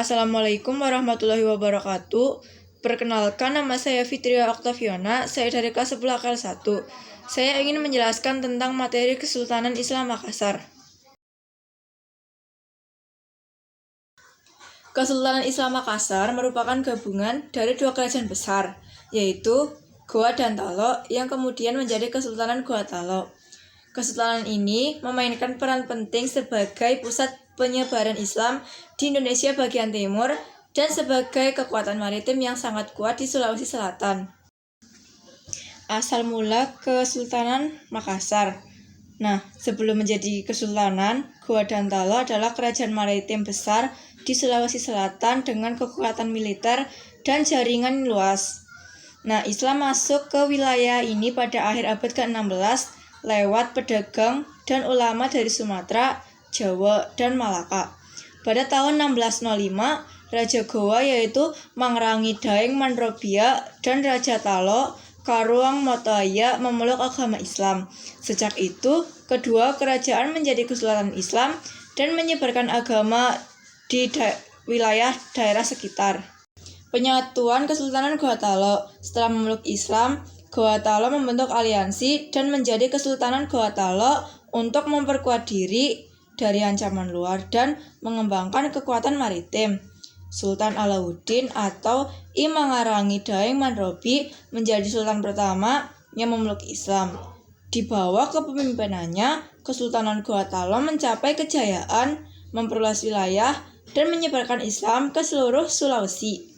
Assalamualaikum warahmatullahi wabarakatuh. Perkenalkan, nama saya Fitria Octaviana, saya dari kelas 10 KL 1. Saya ingin menjelaskan tentang materi Kesultanan Islam Makassar. Kesultanan Islam Makassar merupakan gabungan dari dua kerajaan besar, yaitu Goa dan Talo yang kemudian menjadi Kesultanan Goa Talo. Kesultanan ini memainkan peran penting sebagai pusat penyebaran Islam di Indonesia bagian timur dan sebagai kekuatan maritim yang sangat kuat di Sulawesi Selatan. Asal mula Kesultanan Makassar. Sebelum menjadi kesultanan, Goa dan Talo adalah kerajaan maritim besar di Sulawesi Selatan dengan kekuatan militer dan jaringan luas. Islam masuk ke wilayah ini pada akhir abad ke-16 lewat pedagang dan ulama dari Sumatera, Jawa, dan Malaka. Pada tahun 1605, Raja Goa yaitu Mangrangi Daeng Manrobia dan Raja Talo Karuang Motoaya memeluk agama Islam. Sejak itu, kedua kerajaan menjadi kesultanan Islam dan menyebarkan agama di wilayah daerah sekitar. Penyatuan Kesultanan Goa Talo. Setelah memeluk Islam, Goa Talo membentuk aliansi dan menjadi Kesultanan Goa Talo untuk memperkuat diri dari ancaman luar dan mengembangkan kekuatan maritim. Sultan Alauddin atau I Mangarangi Daeng Manrobi menjadi sultan pertama yang memeluk Islam. Di bawah kepemimpinannya, Kesultanan Goa Talo mencapai kejayaan, memperluas wilayah, dan menyebarkan Islam ke seluruh Sulawesi.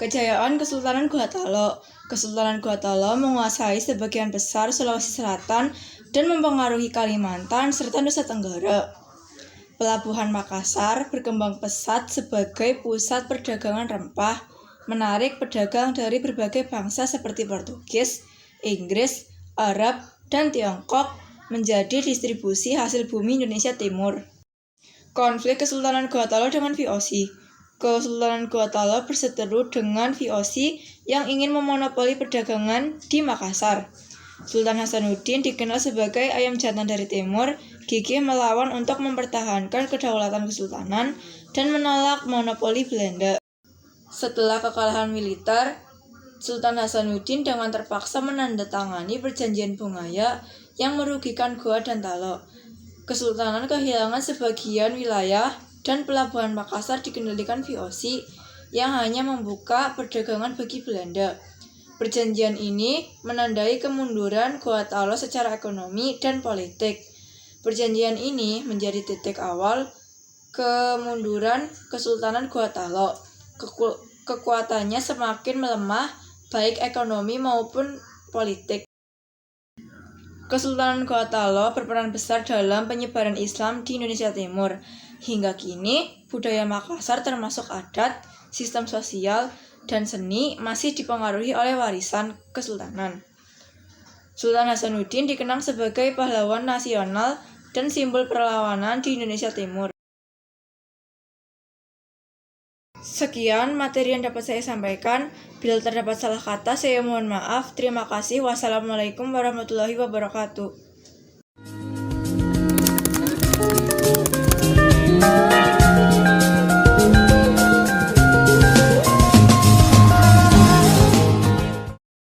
Kejayaan Kesultanan Goa Talo. Kesultanan Goa Talo menguasai sebagian besar Sulawesi Selatan dan mempengaruhi Kalimantan serta Nusa Tenggara. Pelabuhan Makassar berkembang pesat sebagai pusat perdagangan rempah, menarik pedagang dari berbagai bangsa seperti Portugis, Inggris, Arab, dan Tiongkok menjadi distribusi hasil bumi Indonesia Timur. Konflik Kesultanan Goa Talo dengan VOC. Kesultanan Goa Talo berseteru dengan VOC yang ingin memonopoli perdagangan di Makassar. Sultan Hasanuddin dikenal sebagai ayam jantan dari timur, gigih melawan untuk mempertahankan kedaulatan kesultanan dan menolak monopoli Belanda. Setelah kekalahan militer, Sultan Hasanuddin dengan terpaksa menandatangani perjanjian Bungaya yang merugikan Goa dan Talo. Kesultanan kehilangan sebagian wilayah dan pelabuhan Makassar dikendalikan VOC yang hanya membuka perdagangan bagi Belanda. Perjanjian ini menandai kemunduran Goa Talo secara ekonomi dan politik. Perjanjian ini menjadi titik awal kemunduran Kesultanan Goa Talo. Kekuatannya semakin melemah, baik ekonomi maupun politik. Kesultanan Goa Talo berperan besar dalam penyebaran Islam di Indonesia Timur. Hingga kini, budaya Makassar termasuk adat, sistem sosial, dan seni masih dipengaruhi oleh warisan kesultanan. Sultan Hasanuddin dikenang sebagai pahlawan nasional dan simbol perlawanan di Indonesia Timur. Sekian materi yang dapat saya sampaikan. Bila terdapat salah kata, saya mohon maaf. Terima kasih. Wassalamualaikum warahmatullahi wabarakatuh.